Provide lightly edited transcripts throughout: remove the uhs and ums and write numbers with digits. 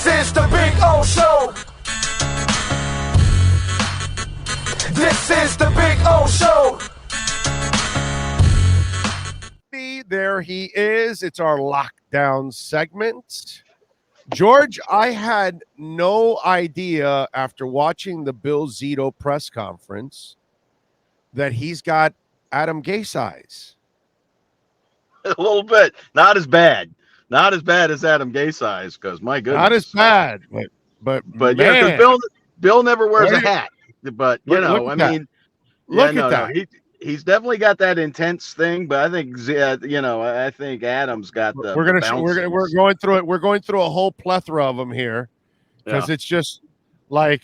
is the Big O Show. This is the Big O Show. There he is. It's our lockdown segment. George, I had no idea after watching the Blvd press conference that he's got Adam Gase eyes. A little bit. Not as bad. Not as bad as Adam Gase eyes, because my goodness. Not as bad, but man. Yeah, because Bill never wears a hat. But look at that. He's definitely got that intense thing. But I think I think Adam's got the. We're going through it. We're going through a whole plethora of them here because it's just like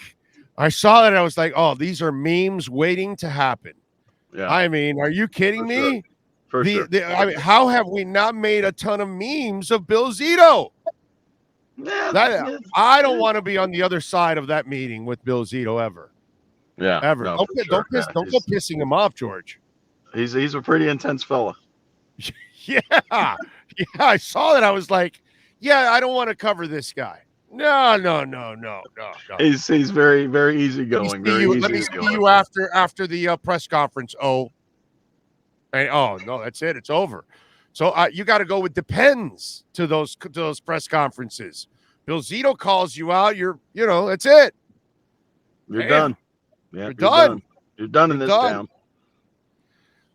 I saw that. I was like, oh, these are memes waiting to happen. Yeah. I mean, are you kidding me? For sure. I mean, how have we not made a ton of memes of Blvd? I don't want to be on the other side of that meeting with Blvd ever. Yeah, ever. No, Don't go pissing him off, George. He's a pretty intense fella. Yeah. I saw that. I was like, yeah, I don't want to cover this guy. No. He's very, very easygoing. Let me see you after the press conference. Oh, no, that's it. It's over. So you got to go with depends to those press conferences. Blvd calls you out. That's it. You're done. Yeah, you're done. You're done in this town.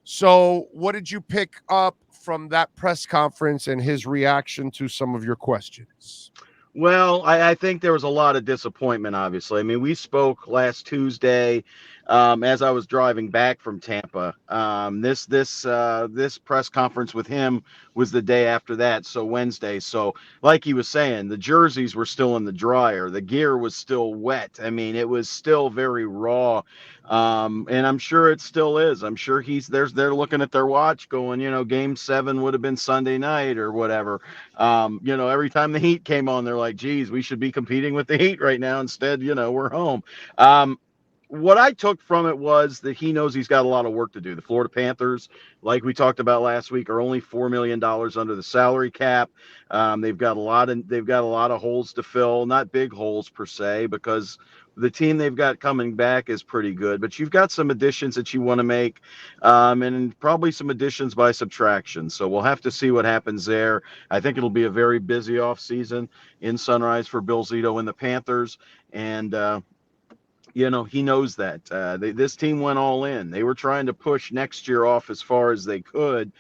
So, what did you pick up from that press conference and his reaction to some of your questions? Well, I think there was a lot of disappointment, obviously. I mean, we spoke last Tuesday as I was driving back from Tampa. This press conference with him was the day after that, so Wednesday. So like he was saying, the jerseys were still in the dryer. The gear was still wet. I mean, it was still very raw. And I'm sure it still is. I'm sure they're looking at their watch going, game 7 would have been Sunday night or whatever. Every time the Heat came on, they're like, geez, we should be competing with the Heat right now. Instead, we're home. What I took from it was that he knows he's got a lot of work to do. The Florida Panthers, like we talked about last week, are only $4 million under the salary cap. They've got a lot of holes to fill, not big holes per se, because the team they've got coming back is pretty good. But you've got some additions that you want to make, and probably some additions by subtraction. So we'll have to see what happens there. I think it'll be a very busy offseason in Sunrise for Blvd and the Panthers, and he knows that. This team went all in. They were trying to push next year off as far as they could,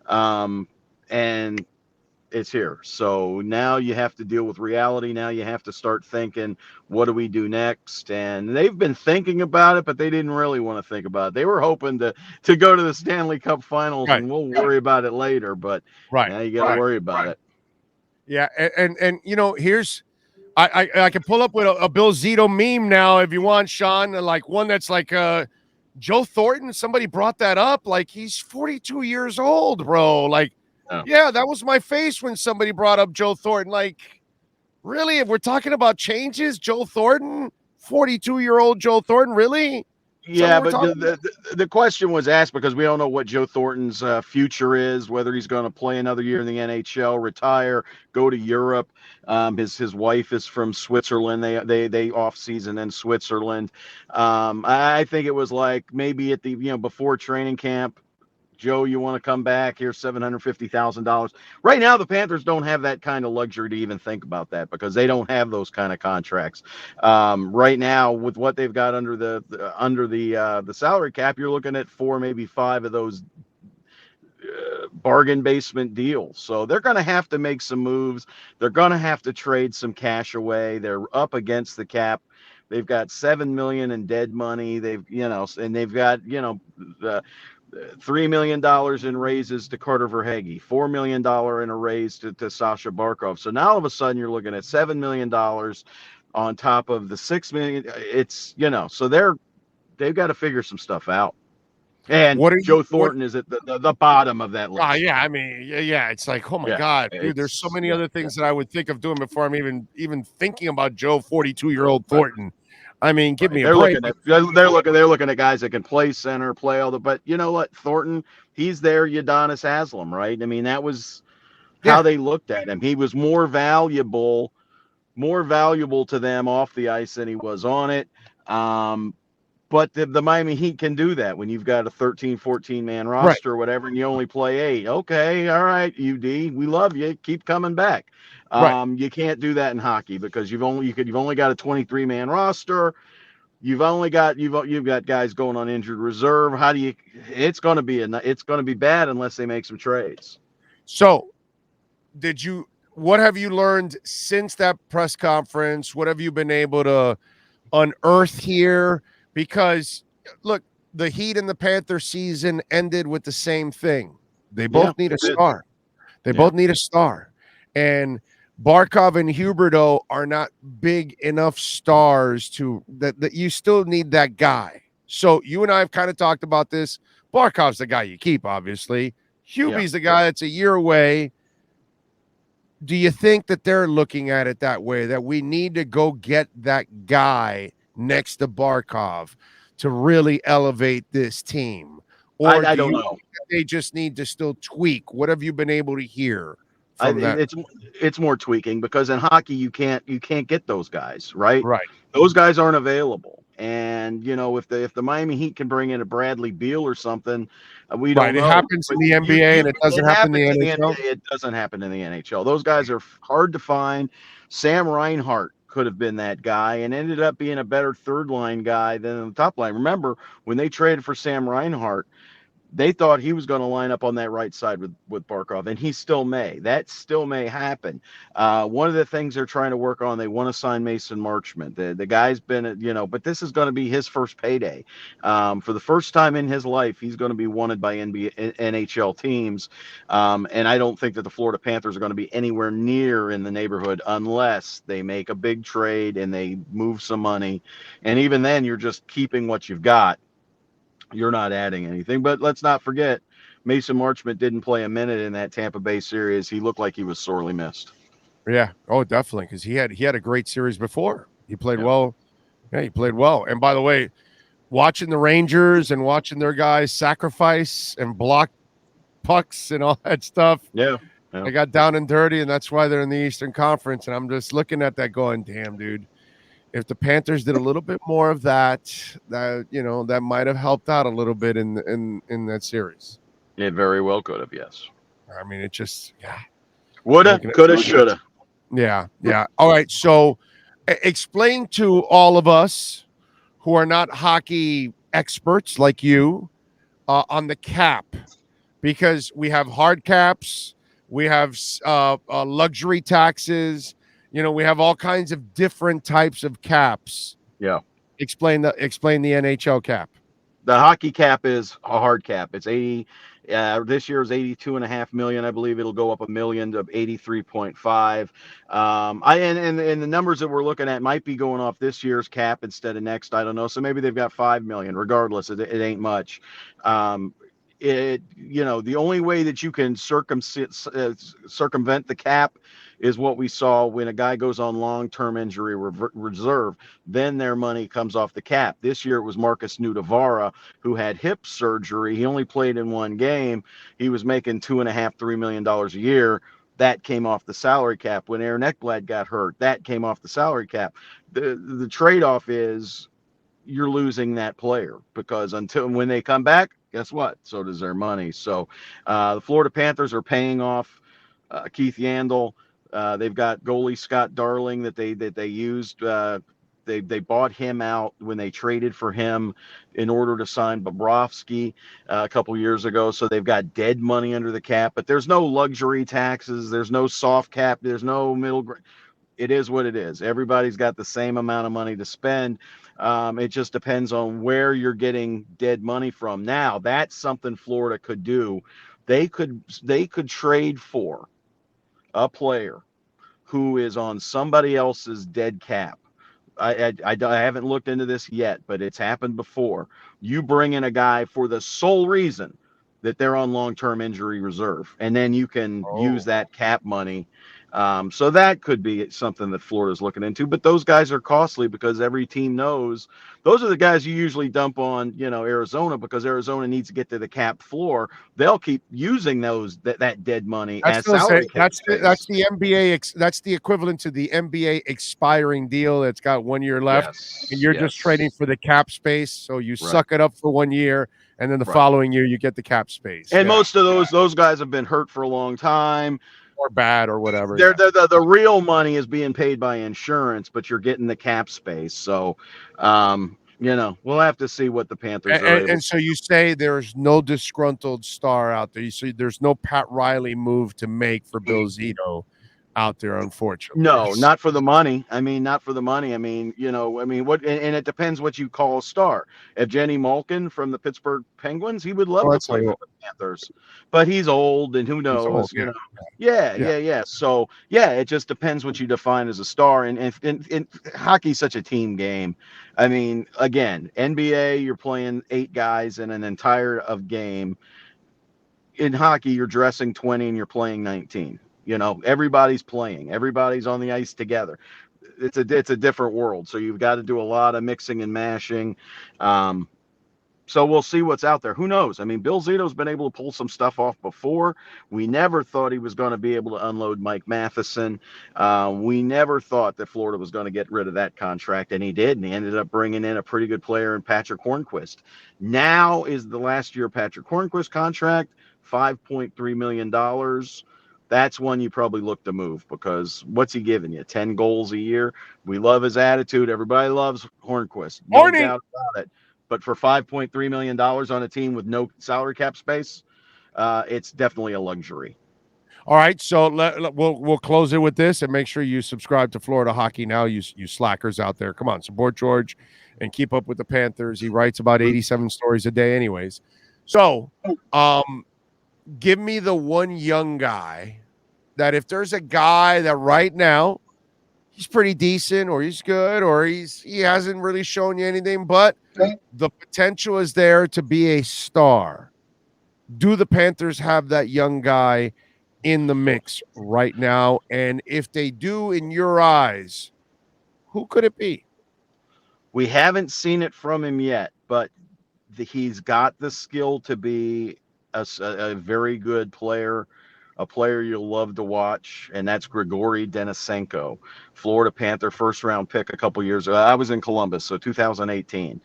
and it's here. So now you have to deal with reality. Now you have to start thinking, what do we do next? And they've been thinking about it, but they didn't really want to think about it. They were hoping to go to the Stanley Cup Finals, and we'll worry about it later. But now you got to worry about it. Yeah, and here's. I can pull up with a Blvd meme now if you want, Sean. Like one that's like Joe Thornton. Somebody brought that up. Like he's 42 years old, bro. Like, yeah, that was my face when somebody brought up Joe Thornton. Like, really? If we're talking about changes, Joe Thornton, 42-year-old Joe Thornton, really? Yeah, but the question was asked because we don't know what Joe Thornton's future is, whether he's going to play another year in the NHL, retire, go to Europe. His wife is from Switzerland. They off season in Switzerland. I think it was like maybe at the before training camp, Joe, you want to come back? Here's $750,000. Right now, the Panthers don't have that kind of luxury to even think about that because they don't have those kind of contracts. Right now, with what they've got under the salary cap, you're looking at 4, maybe 5 of those bargain basement deals. So they're going to have to make some moves. They're going to have to trade some cash away. They're up against the cap. They've got $7 million in dead money. They've got $3 million in raises to Carter Verhaeghe, $4 million in a raise to Sasha Barkov. So now all of a sudden you're looking at $7 million on top of the $6 million. It's, so they've got to figure some stuff out. And Joe Thornton is at the bottom of that list. Yeah, I mean, yeah, it's like, oh my God, dude, there's so many other things that I would think of doing before I'm even thinking about Joe, 42-year-old Thornton. I mean, give me a break. They're looking at guys that can play center, play all the. But you know what, Thornton, he's their Udonis Haslem, right? I mean, that was how they looked at him. He was more valuable more valuable to them off the ice than he was on it. Um, but the Miami Heat can do that when you've got a 13, 14 man Right, roster or whatever, and you only play 8. Okay, all right, UD, we love you. Keep coming back. right. You can't do that in hockey because you've only got a 23 man roster. You've got guys going on injured reserve. How do you? It's going to be bad unless they make some trades. So, what have you learned since that press conference? What have you been able to unearth here? Because look, the Heat and the Panther season ended with the same thing. They Yeah, both need a it did. star. They Yeah. both need a star. And Barkov and Huberto are not big enough stars that you still need that guy. So you and I have kind of talked about this. Barkov's the guy you keep, obviously. Yeah. Hubie's the guy that's a year away. Do you think that they're looking at it that way, that we need to go get that guy next to Barkov to really elevate this team? Or I do don't you know. think that they just need to still tweak? What have you been able to hear from that? It's more tweaking because in hockey you can't get those guys, right? Right, Those guys aren't available. And if the Miami Heat can bring in a Bradley Beal or something, we right. don't It know. happens But in the you NBA you and it doesn't it happen in happens in the the NHL. NBA. It doesn't happen in the NHL. Those guys are hard to find. Sam Reinhart could have been that guy and ended up being a better third line guy than the top line. Remember when they traded for Sam Reinhart? They thought he was going to line up on that right side with Barkov, and he still may. That still may happen. One of the things they're trying to work on, they want to sign Mason Marchment. The guy's been, but this is going to be his first payday. For the first time in his life, he's going to be wanted by NHL teams, and I don't think that the Florida Panthers are going to be anywhere near in the neighborhood unless they make a big trade and they move some money, and even then, you're just keeping what you've got. You're not adding anything. But let's not forget, Mason Marchment didn't play a minute in that Tampa Bay series. He looked like he was sorely missed. Yeah. Oh, definitely. Because he had a great series before. He played Yeah. well. Yeah, he played well. And by the way, watching the Rangers and watching their guys sacrifice and block pucks and all that stuff, Yeah. Yeah. they got down and dirty, and that's why they're in the Eastern Conference. And I'm just looking at that going, damn, dude. If the Panthers did a little bit more of that, that might have helped out a little bit in that series. It very well could have, yes. I mean, it just, yeah. Woulda, Looking at coulda, shoulda. Yeah, yeah. All right. So explain to all of us who are not hockey experts like you on the cap, because we have hard caps, we have luxury taxes, we have all kinds of different types of caps. Yeah. Explain the NHL cap. The hockey cap is a hard cap. It's 80. This year is 82.5 million. I believe it'll go up a million to 83.5. And the numbers that we're looking at might be going off this year's cap instead of next. I don't know. So maybe they've got 5 million. Regardless, it ain't much. The only way that you can circumvent the cap is what we saw when a guy goes on long-term injury reserve. Then their money comes off the cap. This year it was Marcus Nudavara, who had hip surgery. He only played in one game. He was making $2.5–3 million a year. That came off the salary cap. When Aaron Ekblad got hurt, that came off the salary cap. The trade-off is you're losing that player because until when they come back, guess what? So does their money. So the Florida Panthers are paying off Keith Yandel. They've got goalie Scott Darling that they used. They bought him out when they traded for him in order to sign Bobrovsky a couple years ago. So they've got dead money under the cap, but there's no luxury taxes. There's no soft cap. There's no middle ground. It is what it is. Everybody's got the same amount of money to spend. It just depends on where you're getting dead money from. Now, that's something Florida could do. They could trade for a player who is on somebody else's dead cap. I haven't looked into this yet, but it's happened before. You bring in a guy for the sole reason that they're on long-term injury reserve, and then you can use Oh, that cap money So that could be something that Florida's looking into. But those guys are costly because every team knows those are the guys you usually dump on, Arizona, because Arizona needs to get to the cap floor. They'll keep using that dead money That's as still say salary cap that's space. the NBA. That's the equivalent to the NBA expiring deal that's got 1 year left, and Yes, you're just trading yes, for the cap space. So you right, suck it up for 1 year, and then the right. following year you get the cap space. And Yeah, most of those guys have been hurt for a long time. or bad or whatever. They're, Yeah. the real money is being paid by insurance, but you're getting the cap space. So, we'll have to see what the Panthers are able And to. so you say there's no disgruntled star out there. You say there's no Pat Riley move to make for Bill Zito out there, unfortunately. No, not for the money. I mean, not for the money. What? And it depends what you call a star. If Jenny Malkin from the Pittsburgh Penguins, he would love Oh, to that's play like for the Panthers, but he's old, and who he's old. knows? Yeah, Yeah, yeah. yeah, yeah. So yeah, it just depends what you define as a star. And hockey's such a team game. I mean, again, NBA, you're playing 8 guys in an entire of game. In hockey, you're dressing 20 and you're playing 19. Everybody's playing, everybody's on the ice together. It's a different world. So you've got to do a lot of mixing and mashing. Um, so we'll see what's out there. Who knows? I mean, Bill Zito's been able to pull some stuff off before. We never thought he was going to be able to unload Mike Matheson. We never thought that Florida was going to get rid of that contract, and he did. And he ended up bringing in a pretty good player in Patrick Hornquist. Now is the last year of Patrick Hornquist contract, $5.3 million. That's one you probably look to move because what's he giving you? 10 goals a year. We love his attitude. Everybody loves Hornquist. No Horny. doubt about it. But for $5.3 million on a team with no salary cap space, it's definitely a luxury. All right, so we'll close it with this and make sure you subscribe to Florida Hockey Now. You slackers out there, come on, support George and keep up with the Panthers. He writes about 87 stories a day, anyways. So, give me the one young guy that if there's a guy that right now he's pretty decent or he's good or he hasn't really shown you anything, but the potential is there to be a star. Do the Panthers have that young guy in the mix right now? And if they do, in your eyes, who could it be? We haven't seen it from him yet, but he's got the skill to be a very good player, a player you'll love to watch, and that's Grigory Denisenko, Florida Panther first-round pick a couple years ago. I was in Columbus, so 2018.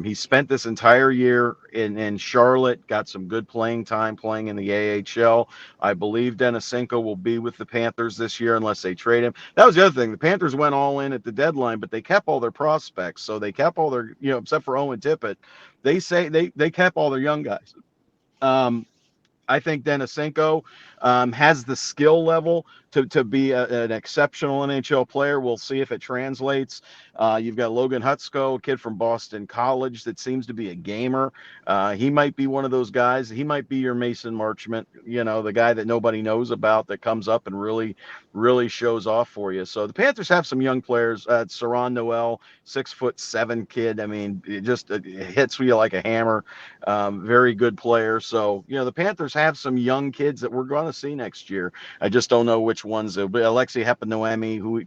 He spent this entire year in Charlotte, got some good playing time playing in the AHL. I believe Denisenko will be with the Panthers this year unless they trade him. That was the other thing. The Panthers went all in at the deadline, but they kept all their prospects. So they kept all their, except for Owen Tippett, they kept all their young guys. I think Denisenko has the skill level to be an exceptional NHL player. We'll see if it translates. You've got Logan Hutsko, a kid from Boston College that seems to be a gamer. He might be one of those guys. He might be your Mason Marchment, the guy that nobody knows about that comes up and really, really shows off for you. So the Panthers have some young players. Saron Noel, 6'7" kid. I mean, it hits you like a hammer. Very good player. So, the Panthers have some young kids that we're going to see next year. I just don't know which ones. It'll be Alexei Hepanoemi, who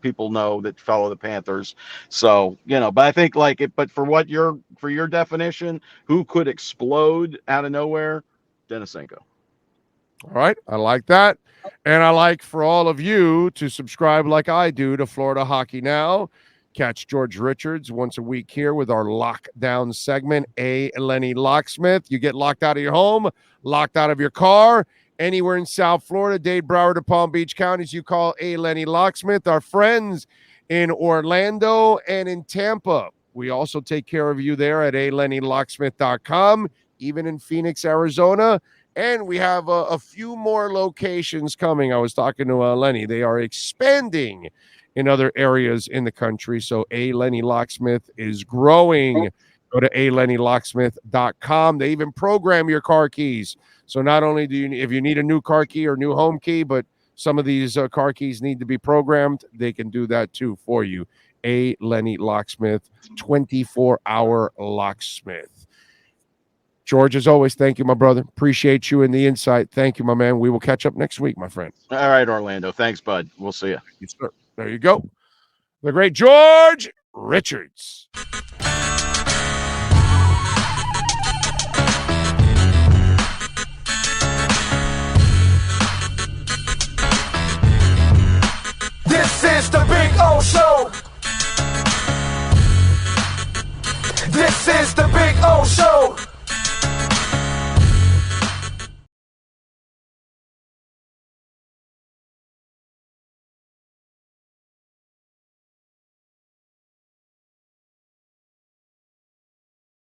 people know that follow the Panthers. So, but I think but for your definition, who could explode out of nowhere? Denisenko. All right, I like that. And I like for all of you to subscribe like I do to Florida Hockey Now. Catch George Richards once a week here with our lockdown segment, A. Lenny Locksmith. You get locked out of your home, locked out of your car, anywhere in South Florida, Dade, Broward, or Palm Beach counties, you call A. Lenny Locksmith. Our friends in Orlando and in Tampa, we also take care of you there at alennylocksmith.com, even in Phoenix, Arizona. And we have a few more locations coming. I was talking to Lenny. They are expanding in other areas in the country. So A. Lenny Locksmith is growing. Go to alennylocksmith.com. They even program your car keys. So not only do if you need a new car key or new home key, but some of these car keys need to be programmed, they can do that too for you. A. Lenny Locksmith, 24-hour locksmith. George, as always, thank you, my brother. Appreciate you and the insight. Thank you, my man. We will catch up next week, my friend. All right, Orlando. Thanks, bud. We'll see you. Yes, sir. There you go. The great George Richards. This is the Big O Show. This is the Big O Show.